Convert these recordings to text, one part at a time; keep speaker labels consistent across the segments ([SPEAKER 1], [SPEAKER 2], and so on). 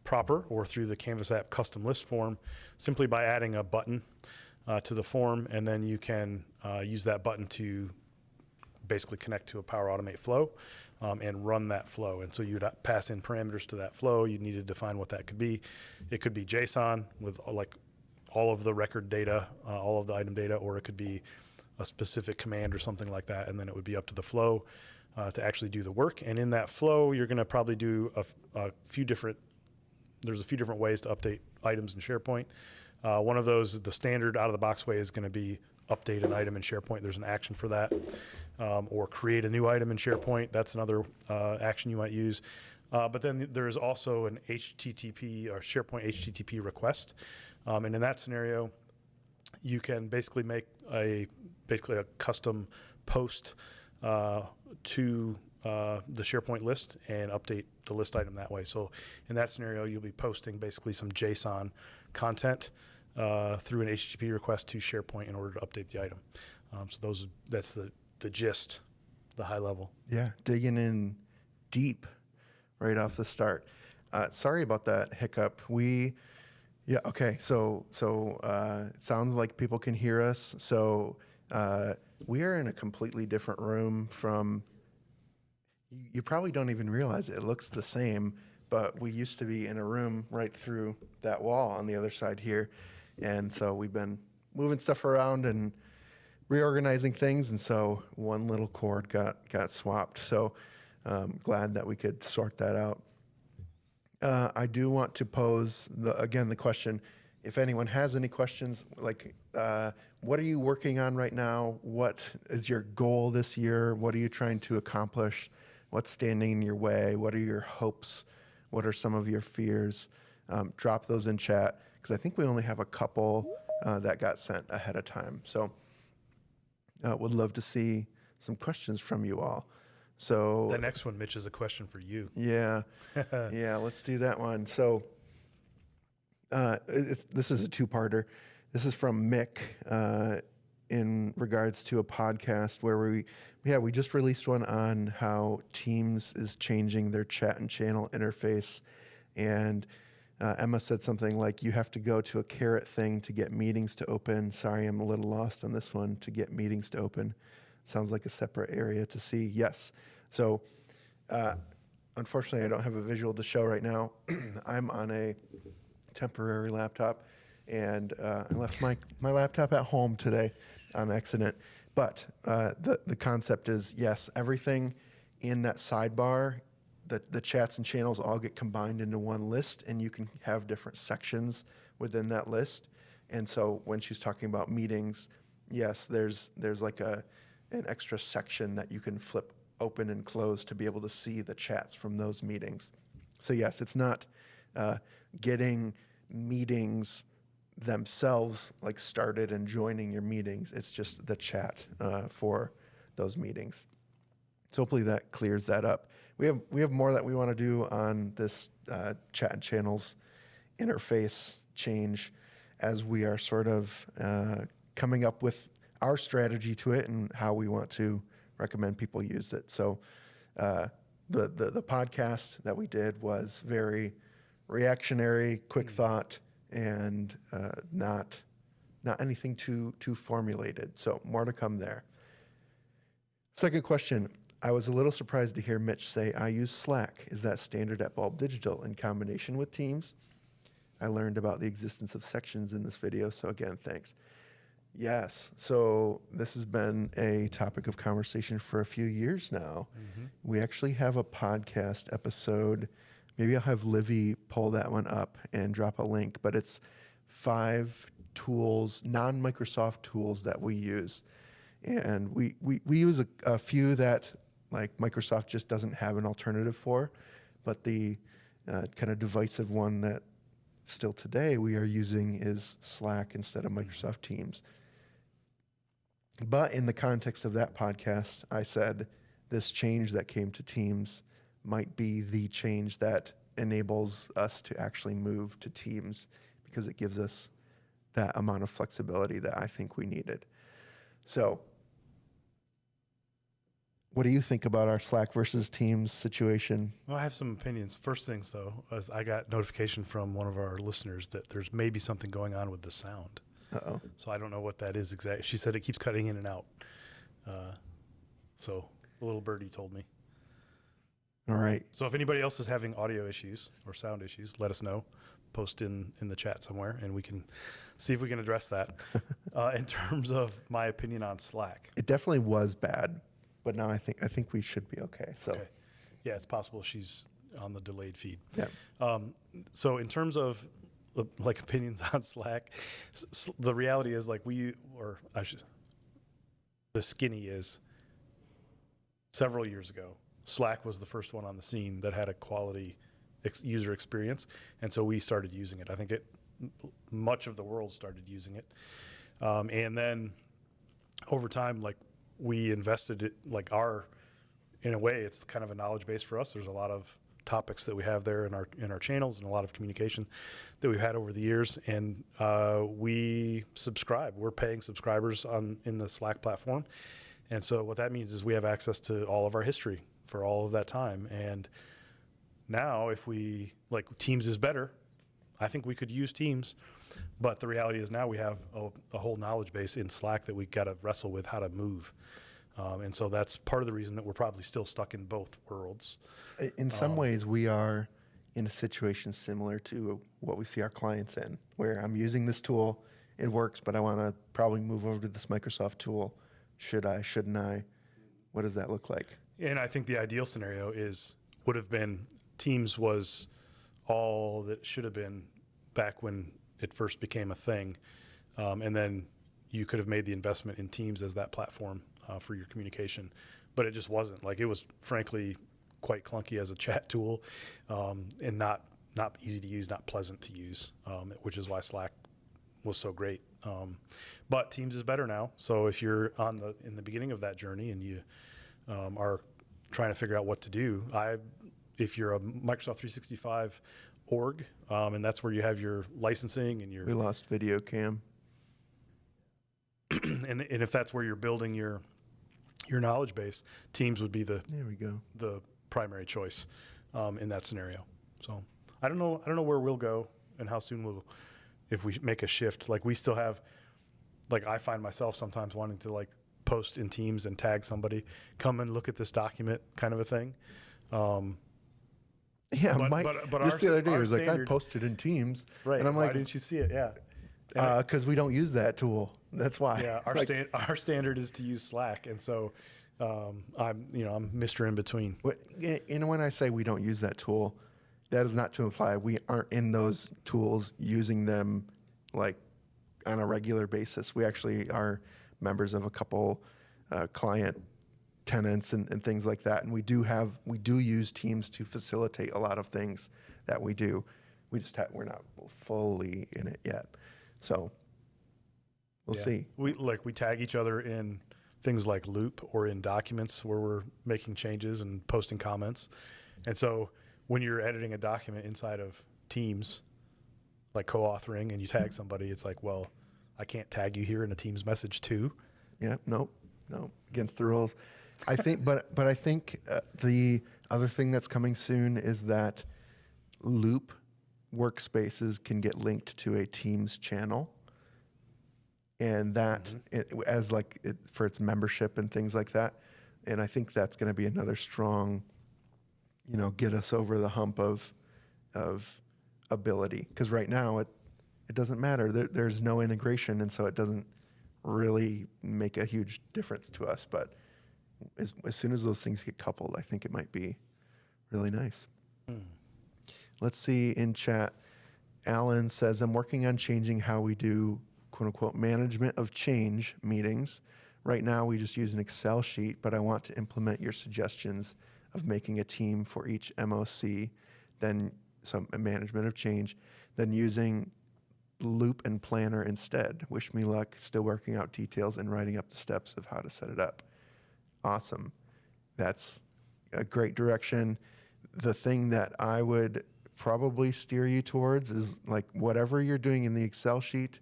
[SPEAKER 1] proper or through the Canvas app custom list form simply by adding a button to the form, and then you can use that button to basically connect to a Power Automate flow and run that flow. And so you'd pass in parameters to that flow. You need to define what that could be. It could be JSON with like all of the record data, all of the item data, or it could be a specific command or something like that. And then it would be up to the flow to actually do the work. And in that flow, you're going to probably do there's a few different ways to update items in SharePoint. One of those, the standard out of the box way, is going to be update an item in SharePoint. There's an action for that. Or create a new item in SharePoint. That's another action you might use. But then there's also an HTTP or SharePoint HTTP request. And in that scenario, you can basically make a custom post to the SharePoint list and update the list item that way. So in that scenario, you'll be posting basically some JSON content through an HTTP request to SharePoint in order to update the item. So that's the gist, the high level.
[SPEAKER 2] Yeah, digging in deep right off the start. Sorry about that hiccup. Okay. So it sounds like people can hear us. So we are in a completely different room from. You probably don't even realize it. It looks the same, but we used to be in a room right through that wall on the other side here, and so we've been moving stuff around and reorganizing things, and so one little cord got swapped. So glad that we could sort that out. I do want to pose the question, if anyone has any questions, like what are you working on right now? What is your goal this year? What are you trying to accomplish? What's standing in your way? What are your hopes? What are some of your fears? Drop those in chat, because I think we only have a couple that got sent ahead of time. So would love to see some questions from you all. So
[SPEAKER 1] the next one, Mitch, is a question for you.
[SPEAKER 2] Yeah, yeah, let's do that one. So this is a two-parter. This is from Mick in regards to a podcast where we just released one on how Teams is changing their chat and channel interface. And Emma said something like, you have to go to a caret thing to get meetings to open. Sorry, I'm a little lost on this one. To get meetings to open. Sounds like a separate area to see. Yes. So unfortunately, I don't have a visual to show right now. I'm on a temporary laptop, and I left my laptop at home today on accident. But the concept is, yes, everything in that sidebar, the chats and channels all get combined into one list, and you can have different sections within that list. And so when she's talking about meetings, yes, there's like an extra section that you can flip open and close to be able to see the chats from those meetings. So yes, it's not getting meetings themselves like started and joining your meetings. It's just the chat for those meetings. So hopefully that clears that up. We have more that we want to do on this chat and channels interface change as we are sort of coming up with our strategy to it and how we want to recommend people use it. So the podcast that we did was very reactionary, quick thought, and not anything too formulated. So more to come there. Second question. I was a little surprised to hear Mitch say, I use Slack. Is that standard at Bulb Digital in combination with Teams? I learned about the existence of sections in this video, so again, thanks. Yes, so this has been a topic of conversation for a few years now. Mm-hmm. We actually have a podcast episode. Maybe I'll have Livy pull that one up and drop a link, but it's 5 tools, non-Microsoft tools that we use. And we use a few that like Microsoft just doesn't have an alternative for, but the kind of divisive one that still today we are using is Slack instead of Microsoft Teams. But in the context of that podcast, I said this change that came to Teams might be the change that enables us to actually move to Teams because it gives us that amount of flexibility that I think we needed. So What do you think about our Slack versus Teams situation?
[SPEAKER 1] Well, I have some opinions. First things, though, is I got notification from one of our listeners that there's maybe something going on with the sound.
[SPEAKER 2] Uh-oh.
[SPEAKER 1] So I don't know what that is exactly. She said it keeps cutting in and out. So the little birdie told me.
[SPEAKER 2] All right.
[SPEAKER 1] So if anybody else is having audio issues or sound issues, let us know. Post in the chat somewhere, and we can see if we can address that. In terms of my opinion on Slack.
[SPEAKER 2] It definitely was bad, but now I think we should be okay. So,
[SPEAKER 1] Okay. Yeah, it's possible she's on the delayed feed.
[SPEAKER 2] yeah.
[SPEAKER 1] So in terms of like opinions on Slack, the reality is like the skinny is several years ago, Slack was the first one on the scene that had a quality user experience. And so we started using it. I think much of the world started using it. And then over time, like we invested it, like in a way, it's kind of a knowledge base for us. There's a lot of topics that we have there in our channels and a lot of communication that we've had over the years. And we subscribe. We're paying subscribers in the Slack platform. And so what that means is we have access to all of our history for all of that time. And now if we, like Teams is better, I think we could use Teams. But the reality is now we have a whole knowledge base in Slack that we got to wrestle with how to move. And so that's part of the reason that we're probably still stuck in both worlds.
[SPEAKER 2] In some ways, we are in a situation similar to what we see our clients in, where I'm using this tool, it works, but I want to probably move over to this Microsoft tool. Should I? Shouldn't I? What does that look like?
[SPEAKER 1] And I think the ideal scenario would have been Teams was all that should have been back when it first became a thing. And then you could have made the investment in Teams as that platform for your communication, but it just wasn't. Like it was frankly quite clunky as a chat tool, and not easy to use, not pleasant to use, which is why Slack was so great. But Teams is better now. So if you're in the beginning of that journey and you are trying to figure out what to do, if you're a Microsoft 365 org, and that's where you have your licensing and
[SPEAKER 2] We lost video cam.
[SPEAKER 1] and if that's where you're building your knowledge base, Teams would be
[SPEAKER 2] There we go.
[SPEAKER 1] the primary choice in that scenario. So I don't know where we'll go and how soon if we make a shift. Like we still have, like I find myself sometimes wanting to like post in Teams and tag somebody, come and look at this document kind of a thing.
[SPEAKER 2] Yeah, Mike,
[SPEAKER 1] but
[SPEAKER 2] just the other day, he was like, I
[SPEAKER 1] standard-
[SPEAKER 2] posted in Teams.
[SPEAKER 1] Right.
[SPEAKER 2] And I'm
[SPEAKER 1] Why
[SPEAKER 2] like,
[SPEAKER 1] didn't you see it? Yeah.
[SPEAKER 2] because we don't use that tool. That's why.
[SPEAKER 1] Yeah, our standard is to use Slack, and so I'm Mr. In Between.
[SPEAKER 2] And when I say we don't use that tool, that is not to imply we aren't in those tools using them like on a regular basis. We actually are members of a couple client tenants and things like that, and we do use Teams to facilitate a lot of things that we do. We're not fully in it yet. So we'll see.
[SPEAKER 1] We tag each other in things like Loop or in documents where we're making changes and posting comments. And so when you're editing a document inside of Teams, like co-authoring, and you tag somebody, it's like, well, I can't tag you here in a Teams message too.
[SPEAKER 2] Yeah, no, against the rules. I think, but I think the other thing that's coming soon is that Loop workspaces can get linked to a Teams channel, and that for its membership and things like that. And I think that's going to be another strong, get us over the hump of ability. Because right now it doesn't matter. There's no integration, and so it doesn't really make a huge difference to us. But as soon as those things get coupled, I think it might be really nice. Let's see in chat. Alan says, I'm working on changing how we do, quote unquote, management of change meetings. Right now, we just use an Excel sheet, but I want to implement your suggestions of making a team for each MOC, then some management of change, then using Loop and Planner instead. Wish me luck. Still working out details and writing up the steps of how to set it up. Awesome. That's a great direction. The thing that I would probably steer you towards is like whatever you're doing in the Excel sheet,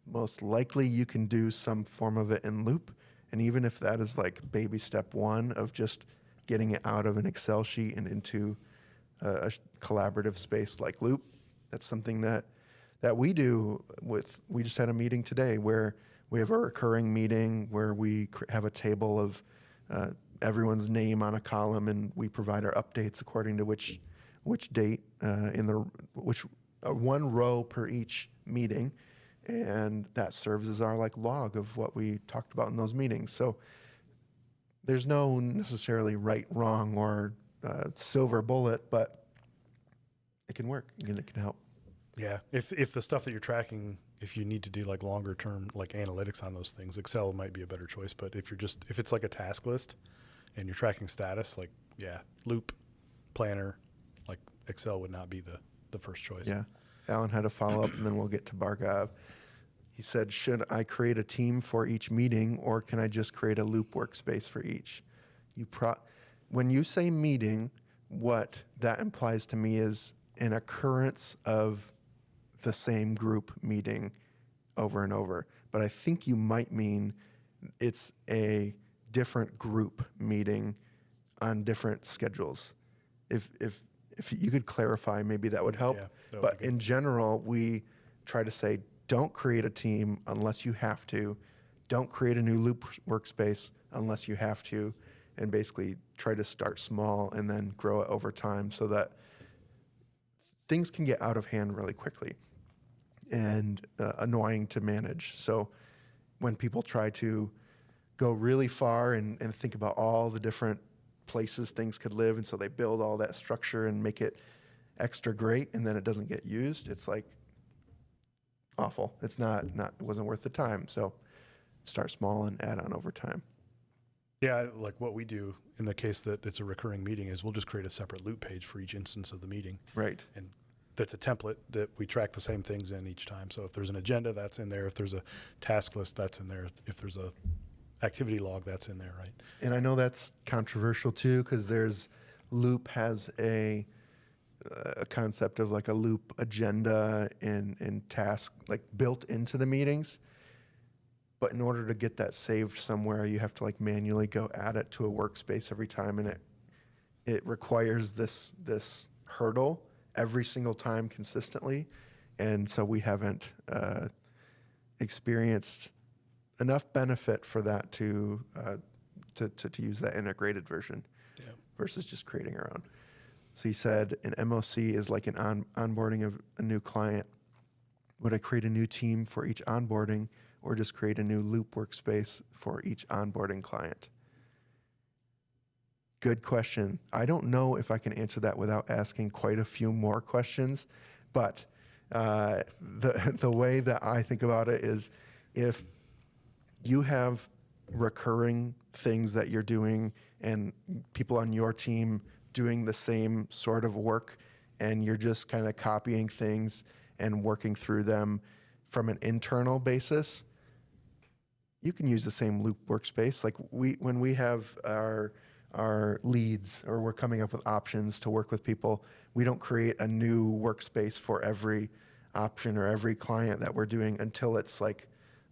[SPEAKER 2] most likely you can do some form of it in Loop, And even if that is like baby step one of just getting it out of an Excel sheet and into a collaborative space like Loop, that's something that we do with. We just had a meeting today where we have a recurring meeting where we have a table of everyone's name on a column, and we provide our updates according to which date one row per each meeting, and that serves as our like log of what we talked about in those meetings. So there's no necessarily right, wrong, or silver bullet, but it can work and it can help.
[SPEAKER 1] Yeah, if the stuff that you're tracking, if you need to do like longer term like analytics on those things, Excel might be a better choice. But if it's like a task list and you're tracking status, like Loop, Planner, like Excel would not be the first choice.
[SPEAKER 2] Yeah, Alan had a follow up, and then we'll get to Bargav. He said, should I create a team for each meeting, or can I just create a Loop workspace for each? When you say meeting, what that implies to me is an occurrence of the same group meeting over and over. But I think you might mean it's a different group meeting on different schedules. If you could clarify, maybe that would help.
[SPEAKER 1] Yeah, that would
[SPEAKER 2] but
[SPEAKER 1] be good.
[SPEAKER 2] In general, we try to say, don't create a team unless you have to. Don't create a new Loop workspace unless you have to. And basically try to start small and then grow it over time so that things can get out of hand really quickly and annoying to manage. So when people try to go really far and think about all the different places things could live, and so they build all that structure and make it extra great, and then it doesn't get used, it's like awful. It's not it wasn't worth the time. So start small and add on over time.
[SPEAKER 1] Yeah, like what we do in the case that it's a recurring meeting is we'll just create a separate Loop page for each instance of the meeting.
[SPEAKER 2] Right.
[SPEAKER 1] And that's a template that we track the same things in each time. So if there's an agenda, that's in there. If there's a task list, that's in there. If there's a activity log, that's in there, right?
[SPEAKER 2] And I know that's controversial too, because Loop has a concept of like a Loop agenda and task like built into the meetings. But in order to get that saved somewhere, you have to like manually go add it to a workspace every time, and it requires this hurdle every single time consistently. And so we haven't experienced enough benefit for that to use that integrated version versus just creating our own. So he said an MOC is like an onboarding of a new client. Would I create a new team for each onboarding, or just create a new Loop workspace for each onboarding client? Good question. I don't know if I can answer that without asking quite a few more questions, but the way that I think about it is, if you have recurring things that you're doing and people on your team doing the same sort of work, and you're just kind of copying things and working through them from an internal basis, you can use the same Loop workspace. Like when we have our leads, or we're coming up with options to work with people, we don't create a new workspace for every option or every client that we're doing until it's like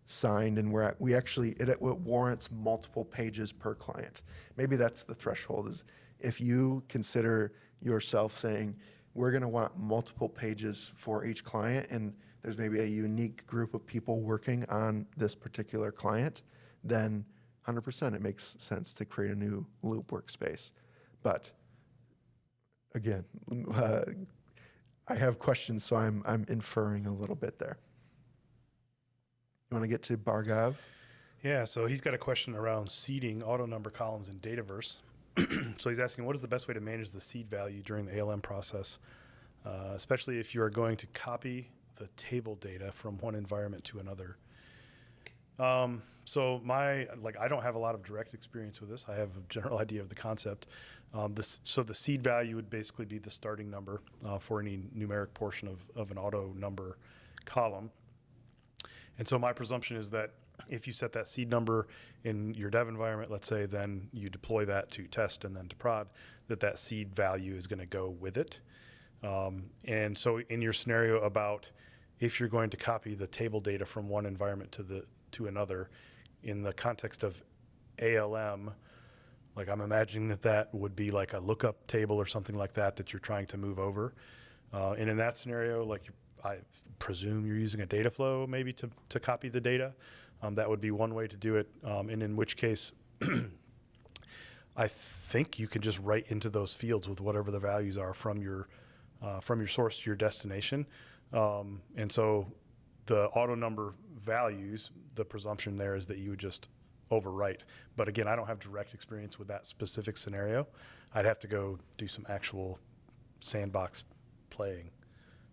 [SPEAKER 2] signed, and it warrants multiple pages per client. Maybe that's the threshold, is if you consider yourself saying, we're going to want multiple pages for each client, and there's maybe a unique group of people working on this particular client, then 100% it makes sense to create a new Loop workspace. But again, I have questions, so I'm inferring a little bit there. You want to get to Bargav?
[SPEAKER 1] Yeah, so he's got a question around seeding auto number columns in Dataverse. So he's asking, what is the best way to manage the seed value during the ALM process, especially if you are going to copy the table data from one environment to another? So I don't have a lot of direct experience with this. I have a general idea of the concept. So the seed value would basically be the starting number for any numeric portion of an auto number column. And so my presumption is that if you set that seed number in your dev environment, let's say, then you deploy that to test and then to prod, that seed value is going to go with it. And so in your scenario about if you're going to copy the table data from one environment to another, in the context of ALM, like I'm imagining that would be like a lookup table or something like that you're trying to move over. And in that scenario, like I presume you're using a data flow maybe to copy the data. That would be one way to do it. And in which case, I think you can just write into those fields with whatever the values are from your source to your destination. And so the auto number values, the presumption there is that you would just overwrite. But again, I don't have direct experience with that specific scenario. I'd have to go do some actual sandbox playing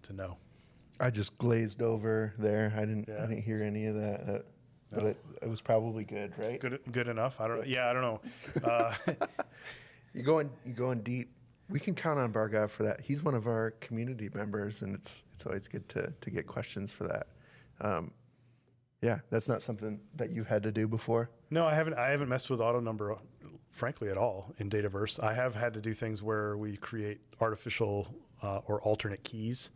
[SPEAKER 1] to know.
[SPEAKER 2] I just glazed over there. I didn't
[SPEAKER 1] Yeah.
[SPEAKER 2] I didn't hear any of that. But it was probably good, right?
[SPEAKER 1] Good enough. I don't know.
[SPEAKER 2] You going deep. We can count on Bhargav for that. He's one of our community members, and it's always good to get questions for that. Yeah, that's not something that you had to do before.
[SPEAKER 1] No, I haven't messed with auto number, frankly, at all in Dataverse. I have had to do things where we create artificial or alternate keys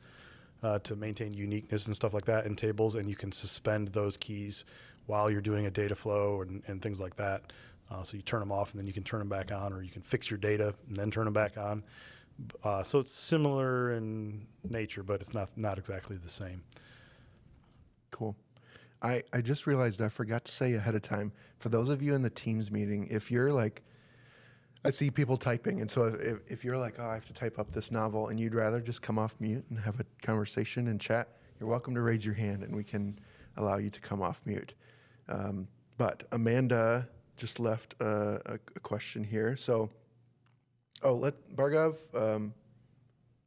[SPEAKER 1] to maintain uniqueness and stuff like that in tables, and you can suspend those keys while you're doing a data flow and things like that. So you turn them off and then you can turn them back on, or you can fix your data and then turn them back on. So it's similar in nature, but it's not exactly the same.
[SPEAKER 2] Cool. I just realized I forgot to say ahead of time, for those of you in the Teams meeting, if you're like, I see people typing, and so if you're like, oh, I have to type up this novel, and you'd rather just come off mute and have a conversation and chat, you're welcome to raise your hand, and we can allow you to come off mute. But Amanda just left a question here. So, let Bhargav,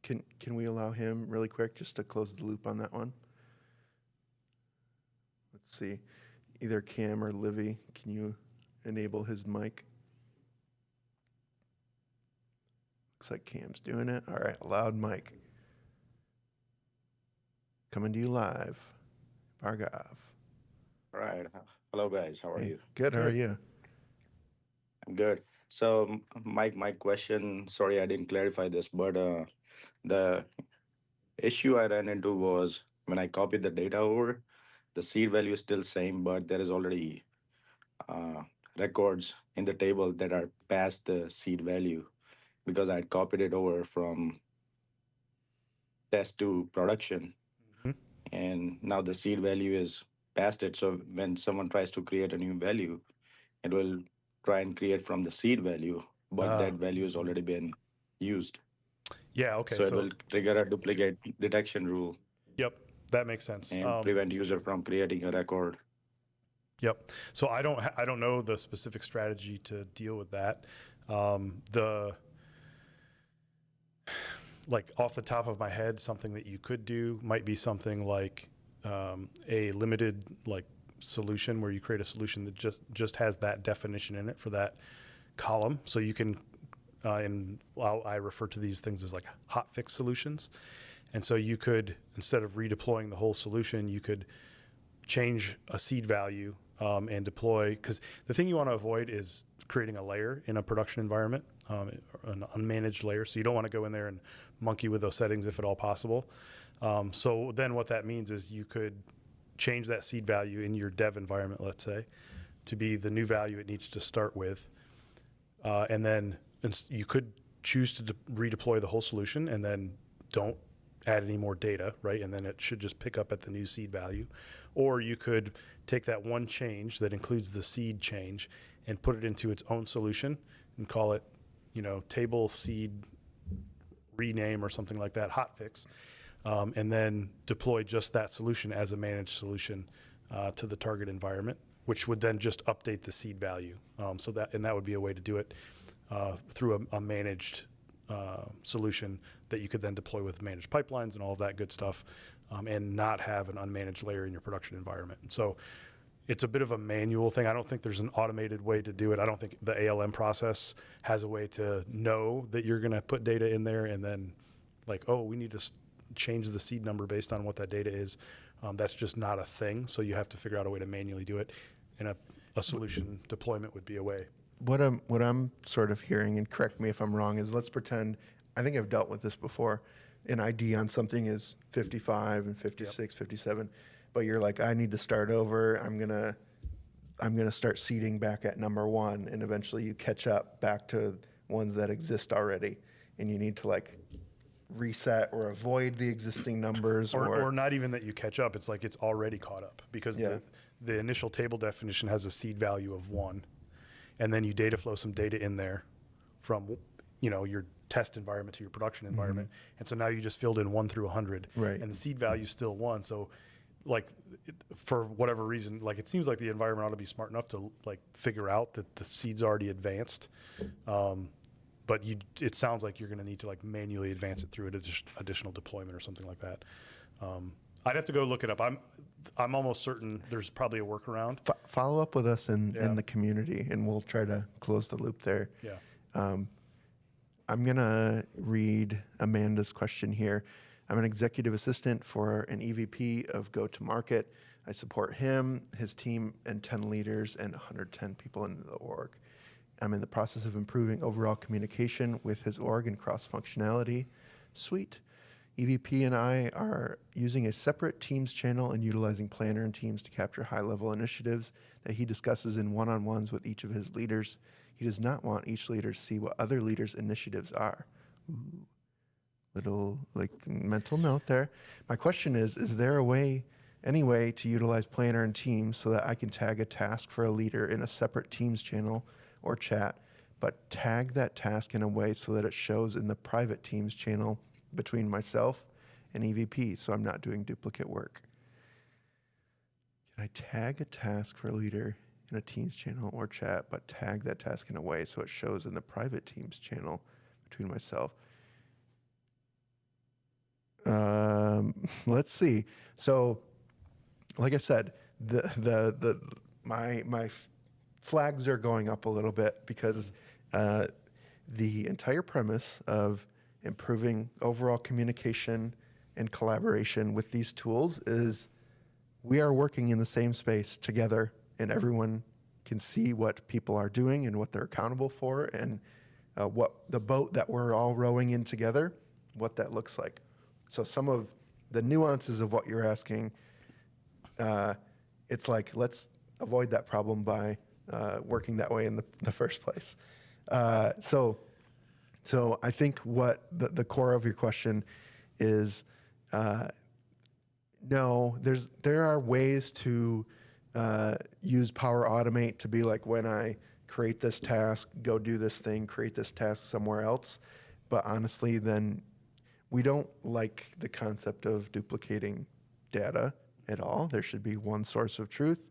[SPEAKER 2] can we allow him really quick just to close the loop on that one? Let's see, either Cam or Livy, can you enable his mic? Looks like Cam's doing it. All right, loud mic. Coming to you live, Bhargav.
[SPEAKER 3] All right. Hello, guys. How are
[SPEAKER 2] Hey,
[SPEAKER 3] you?
[SPEAKER 2] good, how are you?
[SPEAKER 3] I'm good. So, my question, sorry, I didn't clarify this, but the issue I ran into was when I copied the data over, the seed value is still same, but there is already uh, records in the table that are past the seed value because I copied it over from test to production,
[SPEAKER 1] Mhm.
[SPEAKER 3] and now the seed value is past it. So when someone tries to create a new value, it will try and create from the seed value, but that value has already been used.
[SPEAKER 1] Yeah, okay.
[SPEAKER 3] So it
[SPEAKER 1] So,
[SPEAKER 3] will trigger a duplicate detection rule
[SPEAKER 1] yep, that makes sense.
[SPEAKER 3] and prevent user from creating a record.
[SPEAKER 1] Yep. So I don't know the specific strategy to deal with that. Like off the top of my head, something that you could do might be something like a limited like solution where you create a solution that just has that definition in it for that column. So you can, I refer to these things as like hotfix solutions. And so you could, instead of redeploying the whole solution, you could change a seed value and deploy, because the thing you want to avoid is creating a layer in a production environment, an unmanaged layer. So you don't want to go in there and monkey with those settings if at all possible. So then what that means is you could change that seed value in your dev environment, let's say, to be the new value it needs to start with. And then you could choose to redeploy the whole solution and then don't add any more data, right? And then it should just pick up at the new seed value. Or you could take that one change that includes the seed change and put it into its own solution and call it, table seed rename or something like that, hotfix, and then deploy just that solution as a managed solution to the target environment, which would then just update the seed value. So that would be a way to do it through a managed solution that you could then deploy with managed pipelines and all of that good stuff, and not have an unmanaged layer in your production environment. So it's a bit of a manual thing. I don't think there's an automated way to do it. I don't think the ALM process has a way to know that you're going to put data in there and then like, oh, we need to change the seed number based on what that data is. That's just not a thing. So you have to figure out a way to manually do it. And a solution deployment would be a way.
[SPEAKER 2] What I'm sort of hearing, and correct me if I'm wrong, is let's pretend, I think I've dealt with this before, an ID on something is 55 and 56, 57, but you're like, I need to start over. I'm going to start seeding back at number one, and eventually you catch up back to ones that exist already, and you need to like reset or avoid the existing numbers,
[SPEAKER 1] or not even that you catch up. It's like it's already caught up because
[SPEAKER 2] Yeah.
[SPEAKER 1] the initial table definition has a seed value of 1, and then you data flow some data in there from your test environment to your production environment, and so now you just filled in 1 through 100,
[SPEAKER 2] Right.
[SPEAKER 1] and the seed value is still 1. So like for whatever reason, like it seems like the environment ought to be smart enough to like figure out that the seed's already advanced, but it sounds like you're going to need to like manually advance it through an additional deployment or something like that. I'd have to go look it up. I'm almost certain there's probably a workaround.
[SPEAKER 2] Follow up with us in the community, and we'll try to close the loop there.
[SPEAKER 1] Yeah.
[SPEAKER 2] I'm going to read Amanda's question here. I'm an executive assistant for an EVP of go-to-market. I support him, his team, and 10 leaders and 110 people in the org. I'm in the process of improving overall communication with his org and cross-functionality. Sweet. EVP and I are using a separate Teams channel and utilizing Planner and Teams to capture high-level initiatives that he discusses in one-on-ones with each of his leaders. He does not want each leader to see what other leaders' initiatives are. Ooh. Little like mental note there. My question is there any way to utilize Planner and Teams so that I can tag a task for a leader in a separate Teams channel or chat, but tag that task in a way so that it shows in the private Teams channel between myself and EVP, so I'm not doing duplicate work? Can I tag a task for a leader in a Teams channel or chat, but tag that task in a way so it shows in the private Teams channel between myself? Let's see. So, like I said, my flags are going up a little bit because the entire premise of improving overall communication and collaboration with these tools is we are working in the same space together, and everyone can see what people are doing and what they're accountable for, and what the boat that we're all rowing in together, what that looks like. So some of the nuances of what you're asking, it's like, let's avoid that problem by working that way in the first place. So I think what the core of your question is, no, there are ways to use Power Automate to be like, when I create this task, go do this thing, create this task somewhere else. But honestly, then we don't like the concept of duplicating data at all. There should be one source of truth.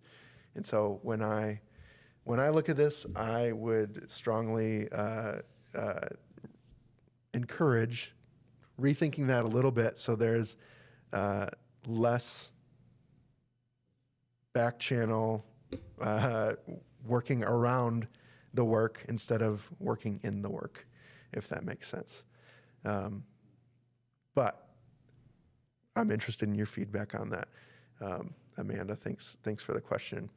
[SPEAKER 2] And so when I look at this, I would strongly encourage rethinking that a little bit so there's less back channel working around the work instead of working in the work, if that makes sense. But I'm interested in your feedback on that. Amanda, thanks for the question.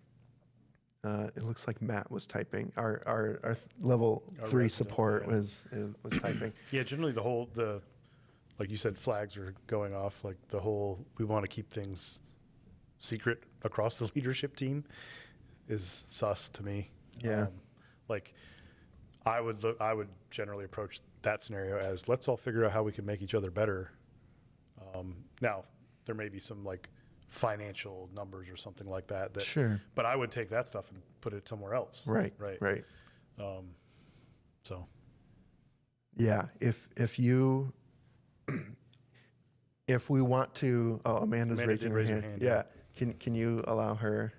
[SPEAKER 2] It looks like Matt was typing. Our level 3 support was typing.
[SPEAKER 1] Yeah, generally the like you said, flags are going off. Like we want to keep things secret across the leadership team is sus to me.
[SPEAKER 2] Yeah.
[SPEAKER 1] Like I would generally approach that scenario as, let's all figure out how we can make each other better. Now there may be some like financial numbers or something like that.
[SPEAKER 2] Sure.
[SPEAKER 1] But I would take that stuff and put it somewhere else.
[SPEAKER 2] Right.
[SPEAKER 1] So.
[SPEAKER 2] Yeah. If we want to, Amanda's raising her hand. Yeah. Can you allow her?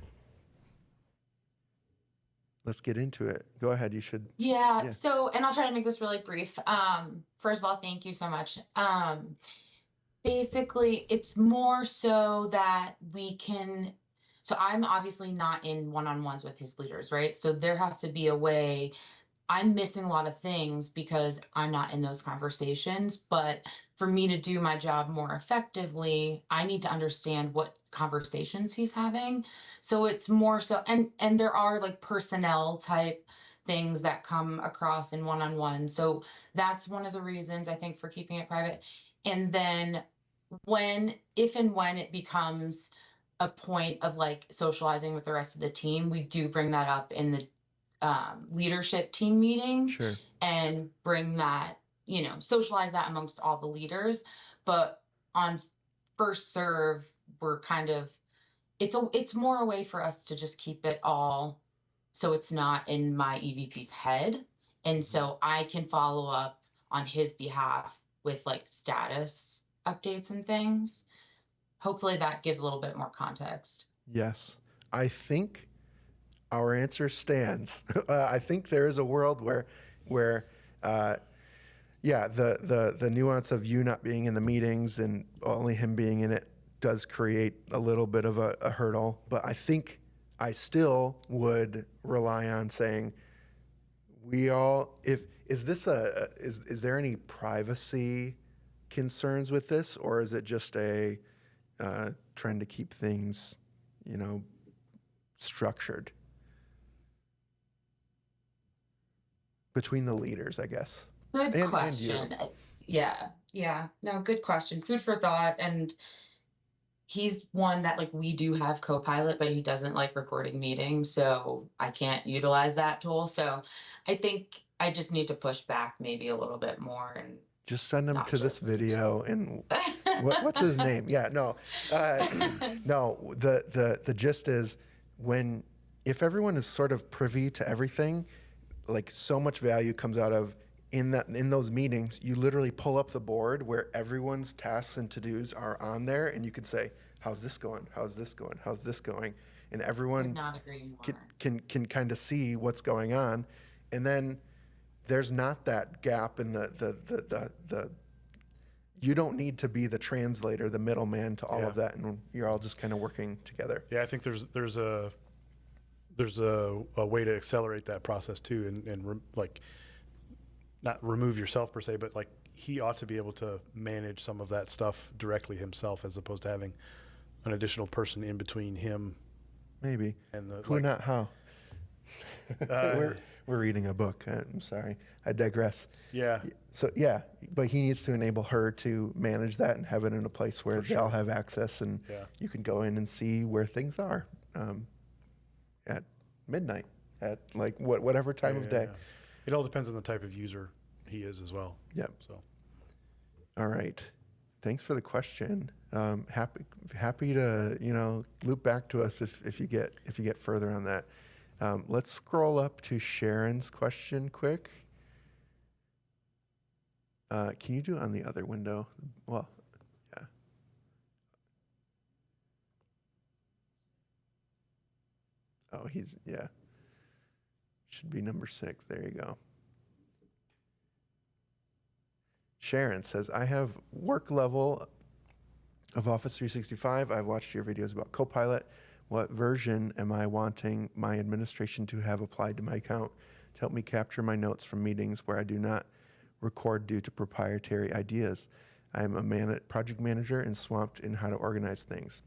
[SPEAKER 2] Let's get into it. Go ahead. You should.
[SPEAKER 4] Yeah. So, and I'll try to make this really brief. First of all, thank you so much. Basically, it's more so that we can, so I'm obviously not in one-on-ones with his leaders, right? So there has to be a way. I'm missing a lot of things because I'm not in those conversations, but for me to do my job more effectively, I need to understand what conversations he's having. So it's more so, and there are like personnel type things that come across in one-on-one. So that's one of the reasons I think for keeping it private. And then if and when it becomes a point of like socializing with the rest of the team, we do bring that up in the leadership team meetings.
[SPEAKER 2] Sure.
[SPEAKER 4] And bring that, socialize that amongst all the leaders. But on first serve, we're kind of, it's more a way for us to just keep it all so it's not in my EVP's head. And so I can follow up on his behalf with like status updates and things. Hopefully that gives a little bit more context.
[SPEAKER 2] Yes. I think our answer stands. I think there is a world where the nuance of you not being in the meetings and only him being in it does create a little bit of a hurdle. But I think I still would rely on saying is there any privacy concerns with this, or is it just a trying to keep things, structured between the leaders, I guess?
[SPEAKER 4] Good
[SPEAKER 2] And
[SPEAKER 4] question. Yeah. No, good question. Food for thought. And he's one that like we do have Copilot, but he doesn't like recording meetings, so I can't utilize that tool. So I think I just need to push back maybe a little bit more and
[SPEAKER 2] just send him
[SPEAKER 4] not
[SPEAKER 2] to this
[SPEAKER 4] just-
[SPEAKER 2] video and what's his name? Yeah, no, no. The gist is if everyone is sort of privy to everything, like so much value comes out of in those meetings. You literally pull up the board where everyone's tasks and to-dos are on there, and you can say, "How's this going? How's this going? How's this going?" And everyone
[SPEAKER 4] Could not agree more.
[SPEAKER 2] can kind of see what's going on, and then there's not that gap in the you don't need to be the translator, the middleman to all of that, and you're all just kind of working together.
[SPEAKER 1] Yeah, I think there's a way to accelerate that process too, and like not remove yourself per se, but like he ought to be able to manage some of that stuff directly himself, as opposed to having an additional person in between him.
[SPEAKER 2] Maybe.
[SPEAKER 1] And
[SPEAKER 2] who, not how. We're reading a book. I'm sorry. I digress.
[SPEAKER 1] Yeah.
[SPEAKER 2] So yeah, but he needs to enable her to manage that and have it in a place where they all have access, and you can go in and see where things are at midnight, at like whatever time of day.
[SPEAKER 1] Yeah. It all depends on the type of user he is as well.
[SPEAKER 2] Yep.
[SPEAKER 1] So.
[SPEAKER 2] All right. Thanks for the question. Happy to loop back to us if you get further on that. Let's scroll up to Sharon's question quick. Can you do it on the other window? Well, yeah. Oh, should be number 6. There you go. Sharon says, I have work level of Office 365. I've watched your videos about Copilot. What version am I wanting my administration to have applied to my account to help me capture my notes from meetings where I do not record due to proprietary ideas? I'm a project manager and swamped in how to organize things.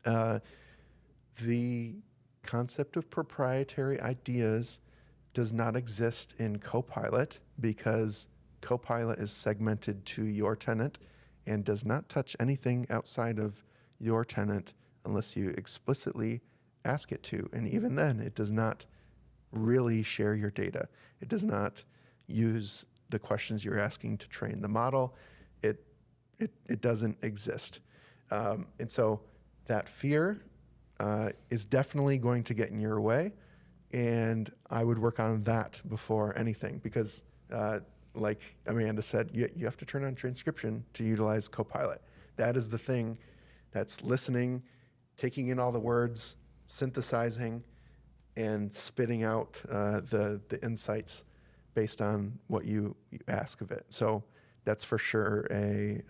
[SPEAKER 2] The concept of proprietary ideas does not exist in Copilot because Copilot is segmented to your tenant and does not touch anything outside of your tenant unless you explicitly ask it to. And even then, it does not really share your data. It does not use the questions you're asking to train the model. It doesn't exist. And so that fear is definitely going to get in your way. And I would work on that before anything because like Amanda said, you have to turn on transcription to utilize Copilot. That is the thing that's listening, taking in all the words, synthesizing, and spitting out the insights based on what you ask of it. So that's for sure a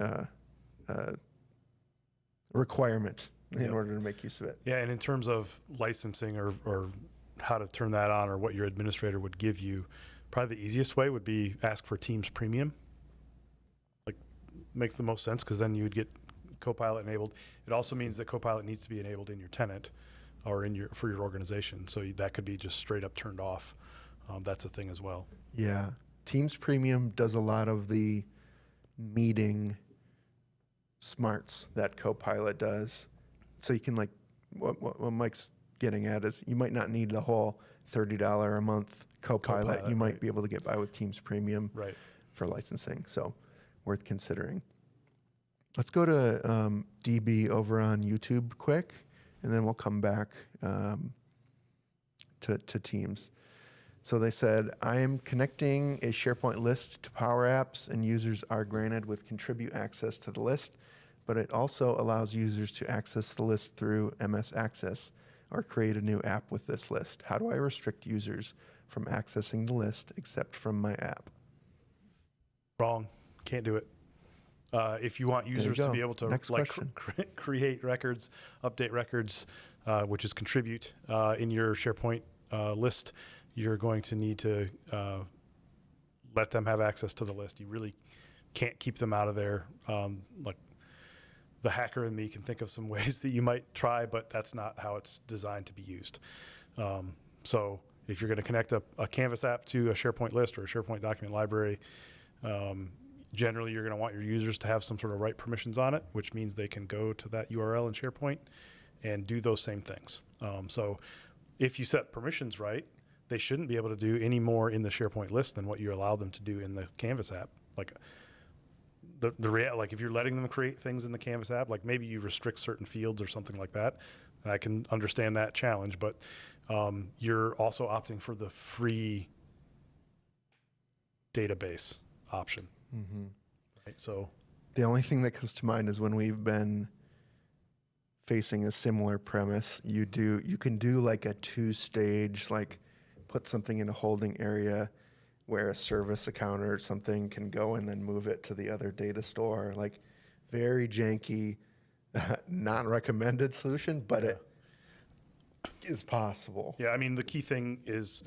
[SPEAKER 2] requirement in order to make use of it.
[SPEAKER 1] Yeah, and in terms of licensing or how to turn that on or what your administrator would give you, probably the easiest way would be ask for Teams Premium. Like, makes the most sense because then you would get Copilot enabled. It also means that Copilot needs to be enabled in your tenant or for your organization. So that could be just straight up turned off. That's a thing as well.
[SPEAKER 2] Yeah. Teams Premium does a lot of the meeting smarts that Copilot does So you can like, what Mike's getting at is you might not need the whole $30 a month Copilot.
[SPEAKER 1] Copilot,
[SPEAKER 2] You might
[SPEAKER 1] right.
[SPEAKER 2] be able to get by with Teams Premium
[SPEAKER 1] Right.
[SPEAKER 2] for licensing. So worth considering. Let's go to DB over on YouTube quick, and then we'll come back to Teams. So they said, I am connecting a SharePoint list to Power Apps, and users are granted with contribute access to the list, but it also allows users to access the list through MS Access or create a new app with this list. How do I restrict users from accessing the list except from my app?
[SPEAKER 1] Wrong. Can't do it. If you want users to be able to
[SPEAKER 2] Next
[SPEAKER 1] like
[SPEAKER 2] question.
[SPEAKER 1] create records, update records, which is contribute in your SharePoint list, you're going to need to let them have access to the list. You really can't keep them out of there. Like the hacker in me can think of some ways that you might try, but that's not how it's designed to be used. So if you're going to connect a Canvas app to a SharePoint list or a SharePoint document library, generally you're going to want your users to have some sort of write permissions on it, which means they can go to that URL in SharePoint and do those same things. So if you set permissions right, they shouldn't be able to do any more in the SharePoint list than what you allow them to do in the Canvas app. Like like if you're letting them create things in the Canvas app, like maybe you restrict certain fields or something like that. I can understand that challenge, but you're also opting for the free database option.
[SPEAKER 2] Mm-hmm.
[SPEAKER 1] Right? So
[SPEAKER 2] the only thing that comes to mind is when we've been facing a similar premise, you can do like a 2-stage, like put something in a holding area where a service account or something can go and then move it to the other data store. Like very janky, not recommended solution, but it is possible.
[SPEAKER 1] yeah, I mean, the key thing is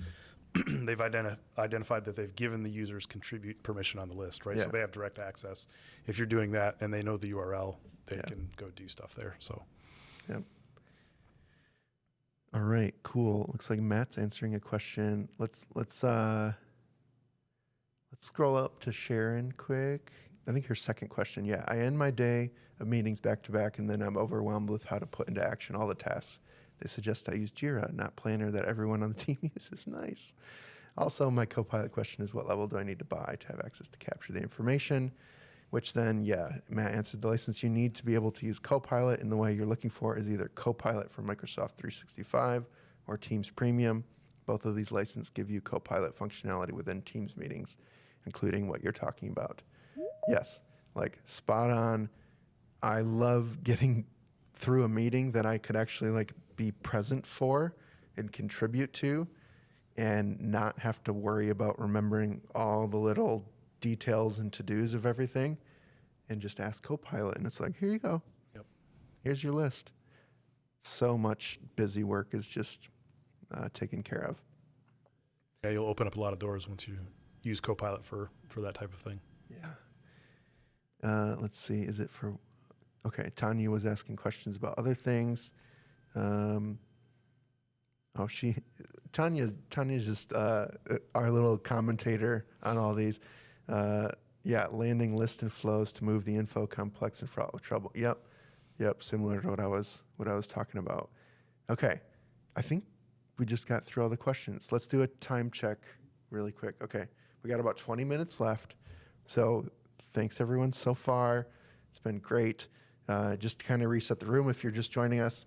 [SPEAKER 1] they've identified that they've given the users contribute permission on the list, right?
[SPEAKER 2] Yeah.
[SPEAKER 1] So they have direct access. If you're doing that and they know the URL, they
[SPEAKER 2] Yeah.
[SPEAKER 1] can go do stuff there. So
[SPEAKER 2] Yep. All right, cool. Looks like Matt's answering a question. Let's scroll up to Sharon quick. I think her second question. Yeah, I end my day of meetings back to back, and then I'm overwhelmed with how to put into action all the tasks. They suggest I use Jira, not Planner, that everyone on the team uses. Nice. Also, my Copilot question is, what level do I need to buy to have access to capture the information? Which then, yeah, Matt answered, the license you need to be able to use Copilot in the way you're looking for is either Copilot for Microsoft 365 or Teams Premium. Both of these licenses give you Copilot functionality within Teams meetings, including what you're talking about. Yes, like spot on. I love getting through a meeting that I could actually like be present for and contribute to and not have to worry about remembering all the little details and to-dos of everything and just ask Copilot. And it's like, here you go.
[SPEAKER 1] Yep.
[SPEAKER 2] Here's your list. So much busy work is just taken care of.
[SPEAKER 1] yeah, you'll open up a lot of doors once you use Copilot for that type of thing.
[SPEAKER 2] Yeah. Let's see. Is it for... Okay, Tanya was asking questions about other things. Tanya's just our little commentator on all these. Yeah, landing list and flows to move the info complex and fraught with trouble. Yep, similar to what I was talking about. Okay, I think we just got through all the questions. Let's do a time check really quick. Okay, we got about 20 minutes left. So thanks everyone so far. It's been great. Just to kind of reset the room if you're just joining us.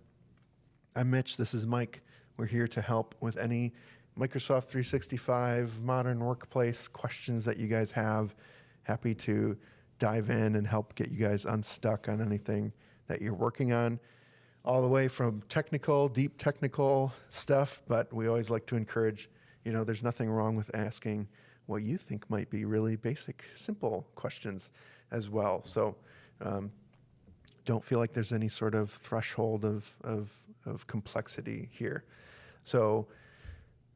[SPEAKER 2] I'm Mitch, this is Mike. We're here to help with any Microsoft 365 modern workplace questions that you guys have. Happy to dive in and help get you guys unstuck on anything that you're working on, all the way from deep technical stuff, but we always like to encourage, there's nothing wrong with asking what you think might be really basic, simple questions as well. So don't feel like there's any sort of threshold of complexity here. So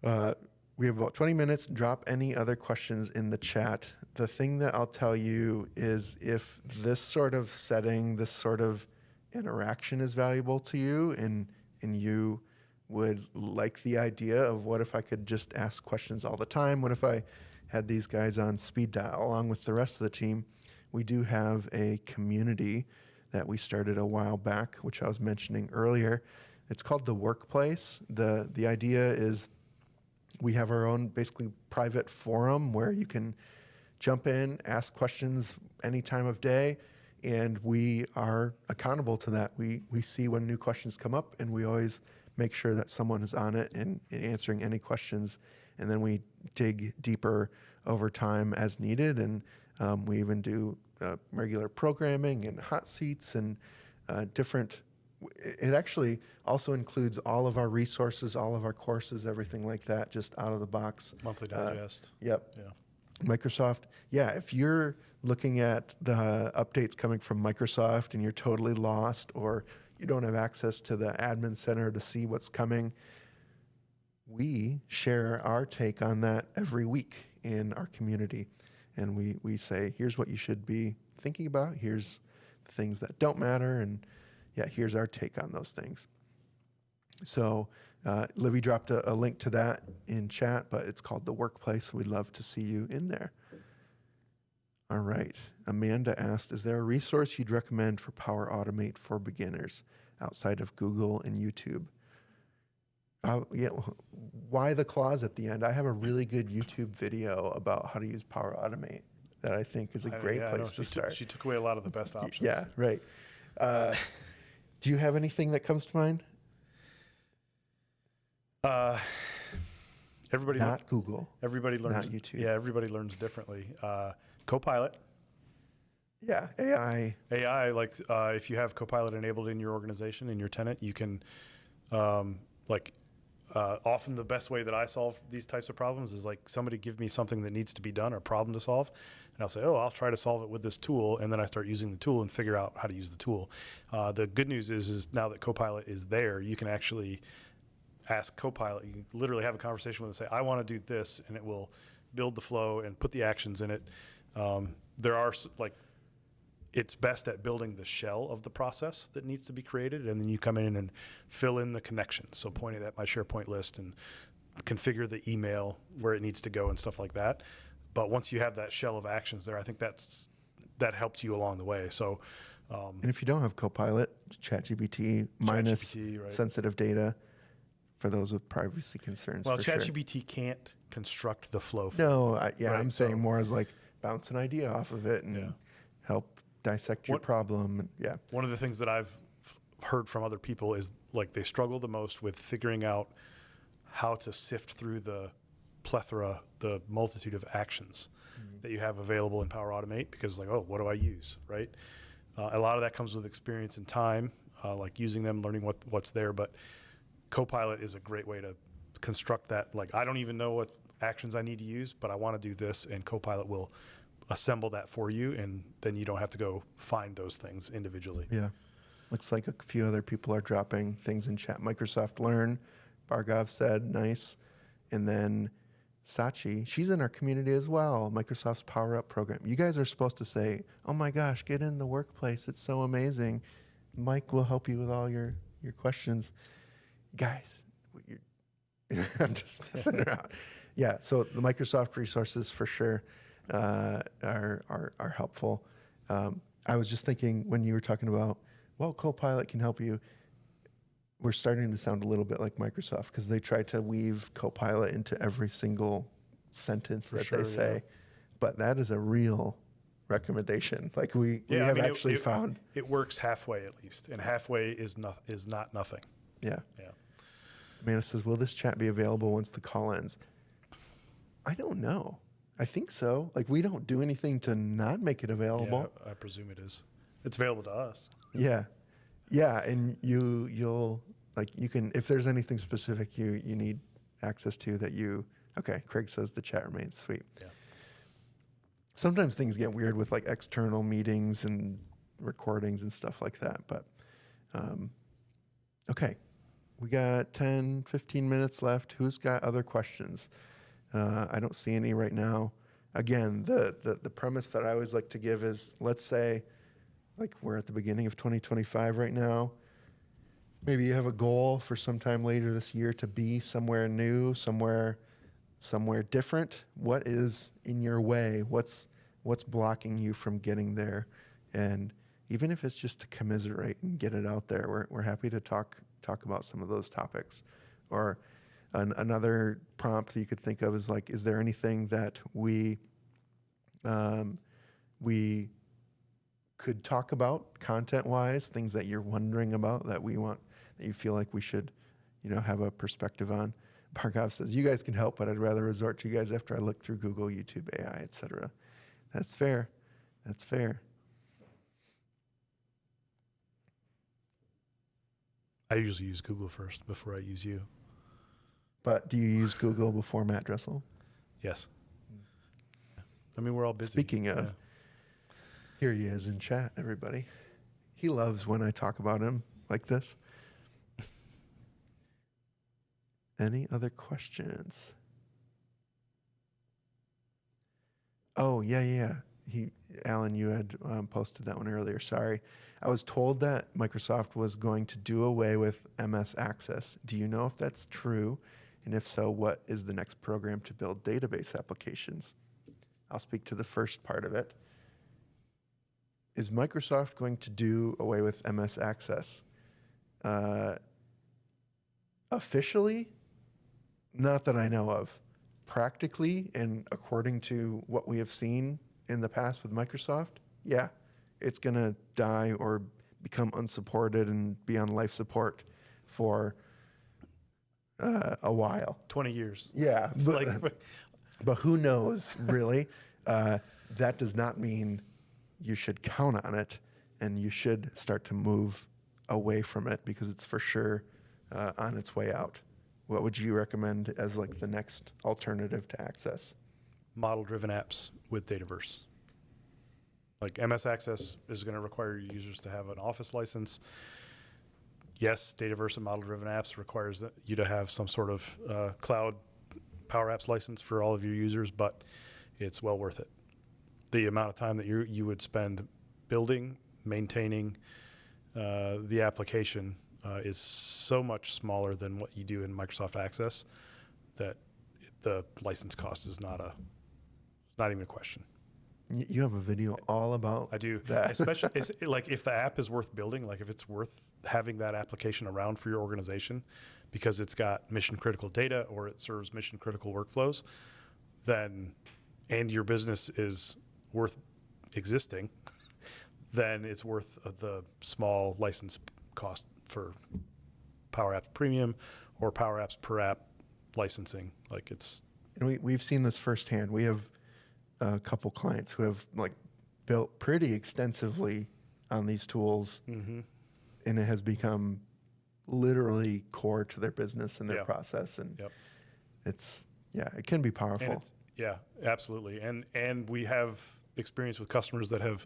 [SPEAKER 2] we have about 20 minutes. Drop any other questions in the chat. The thing that I'll tell you is if this sort of setting, this sort of interaction is valuable to you and you would like the idea of what if I could just ask questions all the time? What if I had these guys on speed dial along with the rest of the team? We do have a community that we started a while back, which I was mentioning earlier. It's called the Workplace. The idea is we have our own basically private forum where you can jump in, ask questions any time of day, and we are accountable to that. We see when new questions come up, and we always make sure that someone is on it and answering any questions, and then we dig deeper over time as needed, and we even do regular programming and hot seats and different. It actually also includes all of our resources, all of our courses, everything like that, just out of the box.
[SPEAKER 1] Monthly digest.
[SPEAKER 2] Yep.
[SPEAKER 1] Yeah.
[SPEAKER 2] Microsoft. Yeah, if you're looking at the updates coming from Microsoft and you're totally lost, or you don't have access to the admin center to see what's coming, we share our take on that every week in our community. And we say, here's what you should be thinking about. Here's the things that don't matter. And yeah, here's our take on those things. So Livy dropped a link to that in chat, but it's called The Workplace. We'd love to see you in there. All right. Amanda asked, is there a resource you'd recommend for Power Automate for beginners outside of Google and YouTube? Yeah, why the clause at the end? I have a really good YouTube video about how to use Power Automate that I think is a great place to start.
[SPEAKER 1] She took away a lot of the best options.
[SPEAKER 2] Yeah, right. Do you have anything that comes to mind?
[SPEAKER 1] Everybody
[SPEAKER 2] Not Google.
[SPEAKER 1] Everybody learns.
[SPEAKER 2] Not YouTube.
[SPEAKER 1] Yeah, everybody learns differently. Copilot.
[SPEAKER 2] Yeah, AI.
[SPEAKER 1] AI, like if you have Copilot enabled in your organization, in your tenant, you can often the best way that I solve these types of problems is like somebody give me something that needs to be done or problem to solve. And I'll say, oh, I'll try to solve it with this tool. And then I start using the tool and figure out how to use the tool. The good news is now that Copilot is there, you can actually ask Copilot. You can literally have a conversation with it and say, I want to do this, and it will build the flow and put the actions in it. There are it's best at building the shell of the process that needs to be created, and then you come in and fill in the connections. So point it at my SharePoint list and configure the email where it needs to go and stuff like that. But once you have that shell of actions there, I think that helps you along the way. So,
[SPEAKER 2] and if you don't have Copilot, ChatGPT minus
[SPEAKER 1] right.
[SPEAKER 2] sensitive data for those with privacy concerns.
[SPEAKER 1] Well,
[SPEAKER 2] for
[SPEAKER 1] ChatGPT can't construct the flow.
[SPEAKER 2] No,
[SPEAKER 1] right?
[SPEAKER 2] I'm saying more as like bounce an idea off of it and help dissect your problem. Yeah.
[SPEAKER 1] One of the things that I've heard from other people is like they struggle the most with figuring out how to sift through the plethora, the multitude of actions that you have available in Power Automate, because like, oh, what do I use, right? A lot of that comes with experience and time, like using them, learning what's there. But Copilot is a great way to construct that. Like, I don't even know what actions I need to use, but I want to do this, and Copilot will assemble that for you, and then you don't have to go find those things individually.
[SPEAKER 2] Yeah. Looks like a few other people are dropping things in chat. Microsoft Learn, Bargov said, nice. And then Sachi, she's in our community as well, Microsoft's Power Up program. You guys are supposed to say, oh my gosh, get in the Workplace. It's so amazing. Mike will help you with all your questions. Guys, I'm just messing around. Yeah, so the Microsoft resources for sure are helpful. I was just thinking when you were talking about, well, Copilot can help you, we're starting to sound a little bit like Microsoft because they try to weave Copilot into every single sentence that they say. Yeah. But that is a real recommendation. Like we have actually found.
[SPEAKER 1] It works halfway at least, and halfway is not nothing.
[SPEAKER 2] Yeah.
[SPEAKER 1] Yeah.
[SPEAKER 2] Amanda says, will this chat be available once the call ends? I don't know. I think so. Like, we don't do anything to not make it available.
[SPEAKER 1] Yeah, I presume it is. It's available to us.
[SPEAKER 2] Yeah. Yeah, and you'll you can, if there's anything specific you need access to that okay, Craig says the chat remains sweet.
[SPEAKER 1] Yeah.
[SPEAKER 2] Sometimes things get weird with like external meetings and recordings and stuff like that, but okay. We got 10, 15 minutes left. Who's got other questions? I don't see any right now. Again, the premise that I always like to give is, let's say, like we're at the beginning of 2025 right now. Maybe you have a goal for sometime later this year to be somewhere new, somewhere different. What is in your way? What's blocking you from getting there? And even if it's just to commiserate and get it out there. We're happy to talk about some of those topics. Or another prompt you could think of is like, is there anything that we could talk about content-wise, things that you're wondering about that you feel like we should, have a perspective on? Barkov says, you guys can help, but I'd rather resort to you guys after I look through Google, YouTube, AI, etc. That's fair. That's fair.
[SPEAKER 1] I usually use Google first before I use you.
[SPEAKER 2] But do you use Google before Matt Dressel?
[SPEAKER 1] Yes. I mean, we're all busy.
[SPEAKER 2] Speaking of, here he is in chat, everybody. He loves when I talk about him like this. Any other questions? Oh, yeah. Alan, you had posted that one earlier. Sorry. I was told that Microsoft was going to do away with MS Access. Do you know if that's true? And if so, what is the next program to build database applications? I'll speak to the first part of it. Is Microsoft going to do away with MS Access? Officially, not that I know of. Practically, and according to what we have seen in the past with Microsoft, yeah, it's going to die or become unsupported and be on life support for a while.
[SPEAKER 1] 20 years.
[SPEAKER 2] Yeah, but who knows, really? That does not mean you should count on it, and you should start to move away from it because it's for sure on its way out. What would you recommend as like the next alternative to Access?
[SPEAKER 1] Model-driven apps with Dataverse. Like MS Access is going to require your users to have an Office license. Yes, Dataverse and model-driven apps requires that you to have some sort of cloud Power Apps license for all of your users, but it's well worth it. The amount of time that you would spend building, maintaining the application is so much smaller than what you do in Microsoft Access that the license cost is not even a question.
[SPEAKER 2] You have a video all about
[SPEAKER 1] I do.
[SPEAKER 2] that.
[SPEAKER 1] Especially like if the app is worth building, like if it's worth having that application around for your organization because it's got mission critical data or it serves mission critical workflows, then and your business is worth existing, then it's worth the small license cost for Power Apps Premium or Power Apps per app licensing. Like it's.
[SPEAKER 2] And we've seen this firsthand. We have a couple clients who have like built pretty extensively on these tools, and it has become literally core to their business and their process. And it can be powerful.
[SPEAKER 1] Yeah, absolutely. And we have experience with customers that have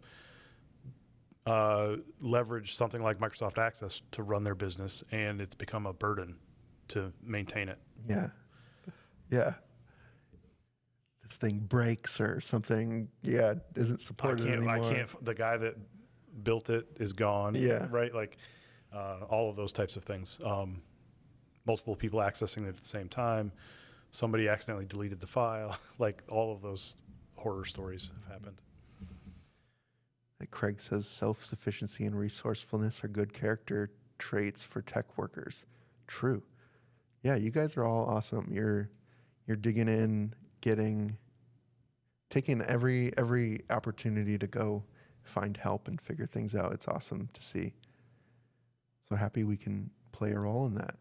[SPEAKER 1] leveraged something like Microsoft Access to run their business, and it's become a burden to maintain it.
[SPEAKER 2] Yeah. This thing breaks or something, isn't supported anymore.
[SPEAKER 1] The guy that built it is gone.
[SPEAKER 2] Yeah.
[SPEAKER 1] Right? Like all of those types of things. Multiple people accessing it at the same time. Somebody accidentally deleted the file. Like all of those horror stories have happened.
[SPEAKER 2] Like Craig says, self-sufficiency and resourcefulness are good character traits for tech workers. True. Yeah, you guys are all awesome. You're digging in, taking every opportunity to go find help and figure things out. It's awesome to see. So happy we can play a role in that.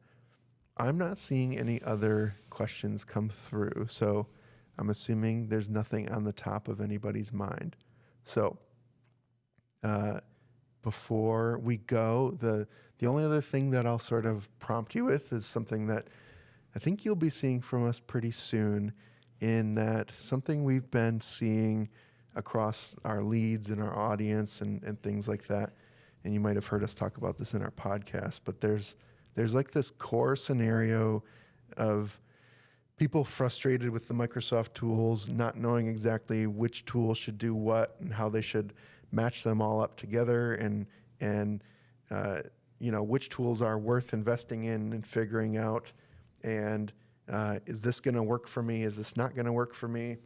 [SPEAKER 2] I'm not seeing any other questions come through, so I'm assuming there's nothing on the top of anybody's mind. So before we go, the only other thing that I'll sort of prompt you with is something that I think you'll be seeing from us pretty soon, in that something we've been seeing across our leads and our audience and things like that. And you might have heard us talk about this in our podcast, but there's like this core scenario of people frustrated with the Microsoft tools, not knowing exactly which tool should do what and how they should match them all up together, and which tools are worth investing in and figuring out, and is this going to work for me? Is this not going to work for me?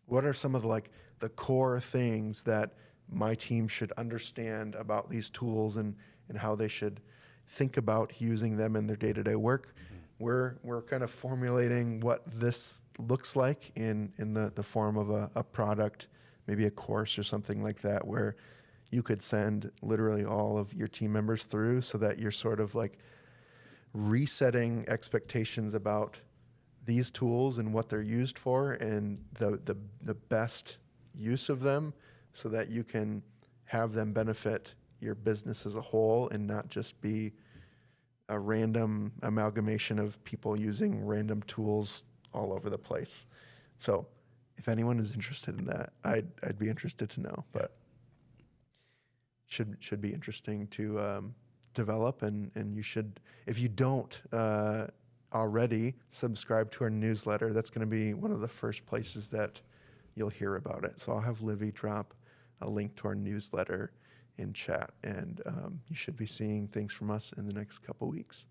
[SPEAKER 2] What are some of the core things that my team should understand about these tools and how they should think about using them in their day-to-day work. We're kind of formulating what this looks like in the form of a product, maybe a course or something like that, where you could send literally all of your team members through, so that you're sort of like resetting expectations about these tools and what they're used for and the best use of them, so that you can have them benefit your business as a whole and not just be a random amalgamation of people using random tools all over the place. So if anyone is interested in that, I'd be interested to know, but should be interesting to develop, and you should, if you don't already subscribe to our newsletter, that's going to be one of the first places that you'll hear about it. So I'll have Livy drop a link to our newsletter in chat, and you should be seeing things from us in the next couple weeks.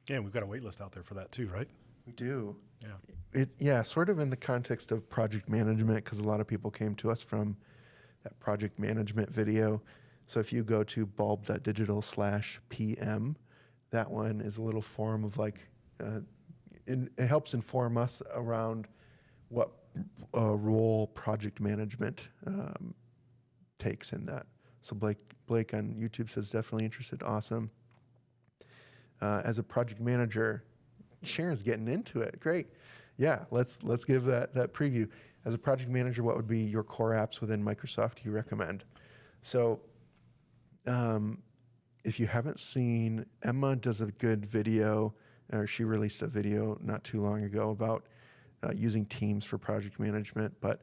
[SPEAKER 1] Yeah, and we've got a wait list out there for that too, right?
[SPEAKER 2] We do.
[SPEAKER 1] Yeah.
[SPEAKER 2] Yeah, sort of in the context of project management, because a lot of people came to us from that project management video. So if you go to bulb.digital/PM, that one is a little form of like, it helps inform us around what role project management takes in that. So Blake on YouTube says, definitely interested. Awesome. As a project manager, Sharon's getting into it. Great. Yeah, let's give that preview. As a project manager, what would be your core apps within Microsoft you recommend? So if you haven't seen, Emma does a good video, or she released a video not too long ago about using Teams for project management. But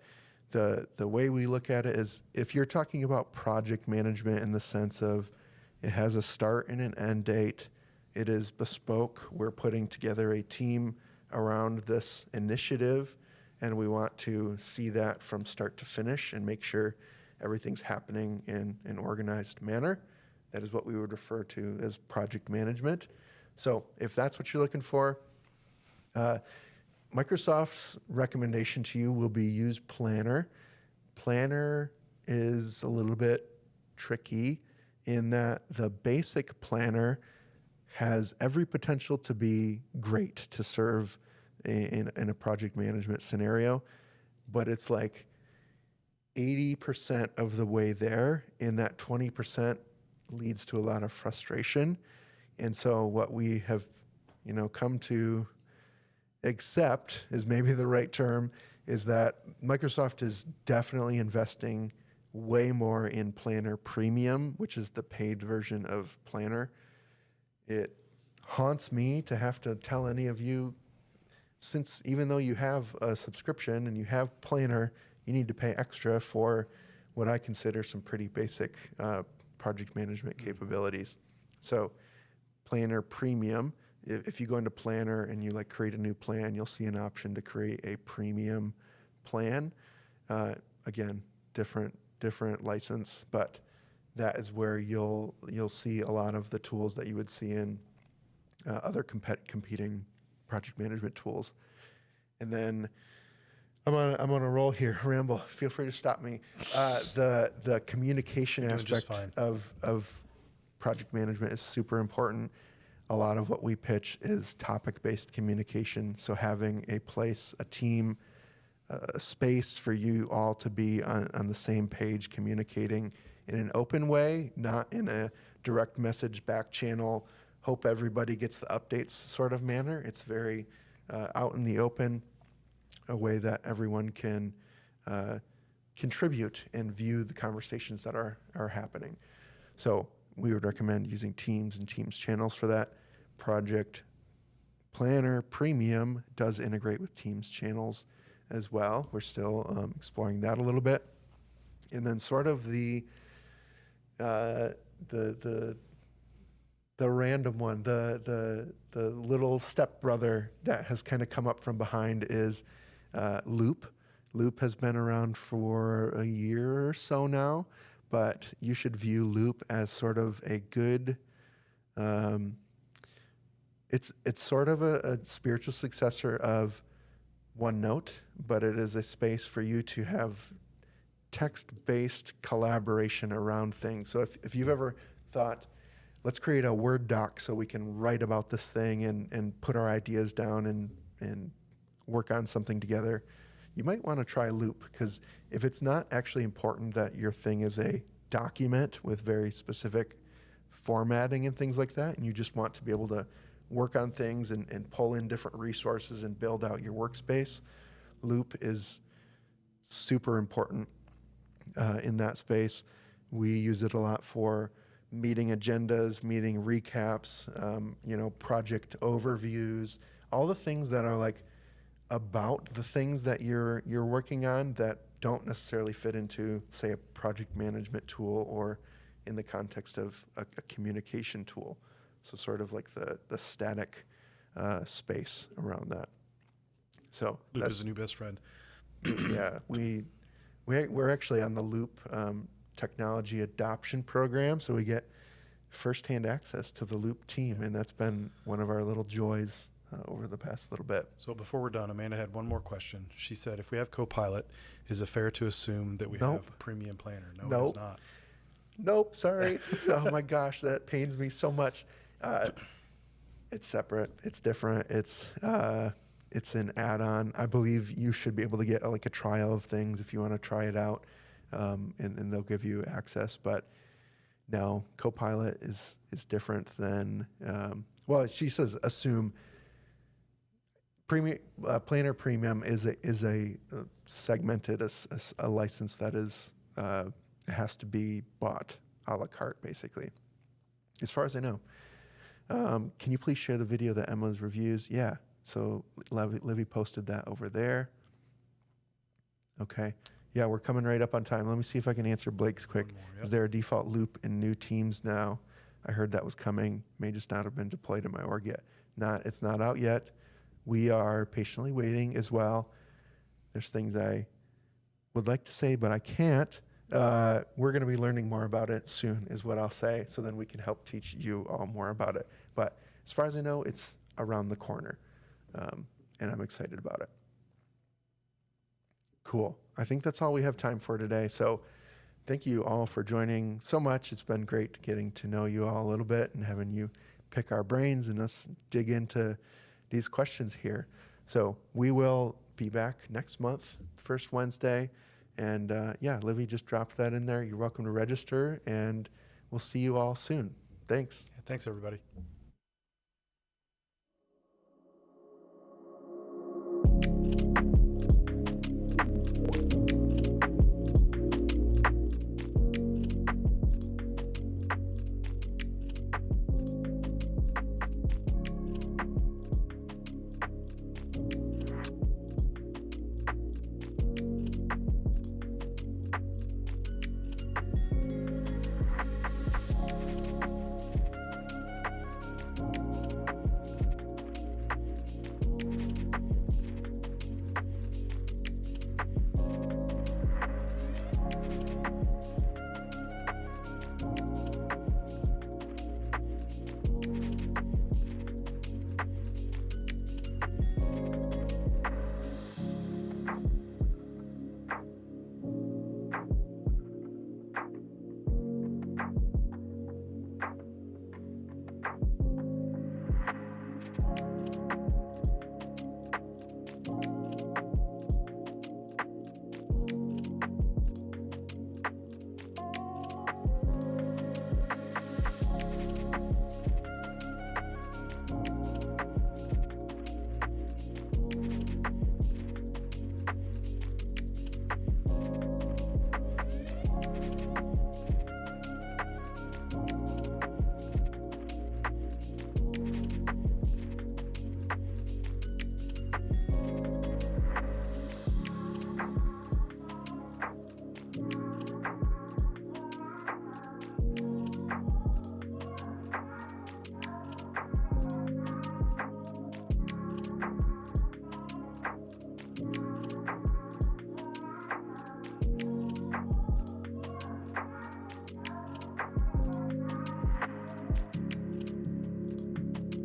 [SPEAKER 2] the way we look at it is, if you're talking about project management in the sense of it has a start and an end date, it is bespoke, we're putting together a team around this initiative, and we want to see that from start to finish and make sure everything's happening in an organized manner. That is what we would refer to as project management. So if that's what you're looking for, Microsoft's recommendation to you will be use Planner. Planner is a little bit tricky in that the basic Planner has every potential to be great to serve in a project management scenario, but it's like 80% of the way there, and that 20% leads to a lot of frustration. And so what we have, come to accept, is maybe the right term, is that Microsoft is definitely investing way more in Planner Premium, which is the paid version of Planner. It haunts me to have to tell any of you, since even though you have a subscription and you have Planner, you need to pay extra for what I consider some pretty basic project management capabilities. So Planner Premium, if you go into Planner and you create a new plan, you'll see an option to create a premium plan. Again, different license, but that is where you'll see a lot of the tools that you would see in other competing project management tools. And then I'm on a roll here. Ramble. Feel free to stop me. The communication aspect of project management is super important. A lot of what we pitch is topic-based communication. So having a place, a team, a space for you all to be on the same page, communicating in an open way, not in a direct message back channel, hope everybody gets the updates sort of manner. It's very out in the open, a way that everyone can contribute and view the conversations that are happening. So we would recommend using Teams and Teams channels for that. Project Planner Premium does integrate with Teams channels as well. We're still exploring that a little bit. And then sort of the random one, the little stepbrother that has kind of come up from behind is Loop. Loop has been around for a year or so now, but you should view Loop as sort of a good, it's sort of a spiritual successor of OneNote, but it is a space for you to have text-based collaboration around things. So if you've ever thought, let's create a Word doc so we can write about this thing and put our ideas down and work on something together, you might want to try Loop, because if it's not actually important that your thing is a document with very specific formatting and things like that, and you just want to be able to work on things and pull in different resources and build out your workspace, Loop is super important in that space. We use it a lot for meeting agendas, meeting recaps, project overviews, all the things that are like about the things that you're working on that don't necessarily fit into, say, a project management tool or in the context of a communication tool. So sort of like the static space around that. So
[SPEAKER 1] Loop is a new best friend.
[SPEAKER 2] yeah, we're actually on the Loop technology adoption program, so we get firsthand access to the Loop team, and that's been one of our little joys over the past little bit.
[SPEAKER 1] So before we're done, Amanda had one more question. She said, if we have Copilot, is it fair to assume that we have a premium planner? No,
[SPEAKER 2] Nope.
[SPEAKER 1] it's not.
[SPEAKER 2] Nope, sorry. Oh my gosh, that pains me so much. It's separate. It's different. It's an add-on. I believe you should be able to get like a trial of things if you want to try it out, and they'll give you access. But no, Copilot is different than. Well, she says assume. Premium Planner Premium is a segmented a license that is has to be bought a la carte, basically, as far as I know. Can you please share the video that Emma's reviews? Yeah. So Livy posted that over there. Okay. Yeah, we're coming right up on time. Let me see if I can answer Blake's quick.
[SPEAKER 1] One more, yep.
[SPEAKER 2] Is there a default loop in new teams now? I heard that was coming. May just not have been deployed in my org yet. It's not out yet. We are patiently waiting as well. There's things I would like to say, but I can't. We're going to be learning more about it soon, is what I'll say. So then we can help teach you all more about it. But as far as I know, it's around the corner. And I'm excited about it. Cool. I think that's all we have time for today. So thank you all for joining so much. It's been great getting to know you all a little bit and having you pick our brains and us dig into these questions here. So we will be back next month, first Wednesday. And yeah, Livy just dropped that in there. You're welcome to register, and we'll see you all soon. Thanks.
[SPEAKER 1] Thanks, everybody.